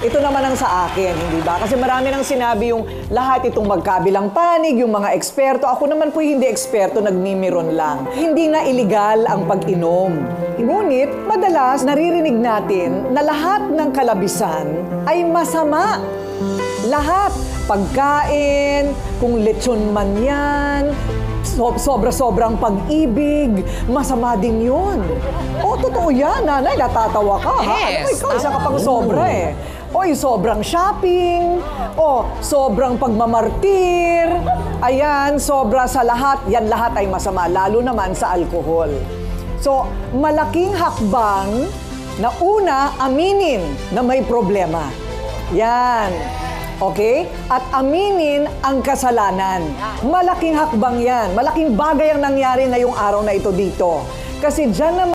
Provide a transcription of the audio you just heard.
Ito naman ang sa akin, hindi ba? Kasi marami nang sinabi yung lahat itong magkabilang panig, yung mga eksperto. Ako naman po hindi eksperto, nagmimiron lang. Hindi nga iligal ang pag-inom. Ngunit, madalas naririnig natin na lahat ng kalabisan ay masama. Lahat. Pagkain, kung lechon man yan, sobra-sobrang pag-ibig, masama din yun. O, totoo yan, nanay, natatawa ka. Yes, Ano, ikaw, isa ka pang sobra eh. Oy, sobrang shopping. O, sobrang pagmamartir. Ayan, sobra sa lahat. Yan lahat ay masama, lalo naman sa alkohol. So, malaking hakbang na una, aminin na may problema. Yan. Okay? At aminin ang kasalanan. Malaking hakbang yan. Malaking bagay ang nangyari ngayong araw na ito dito. Kasi dyan naman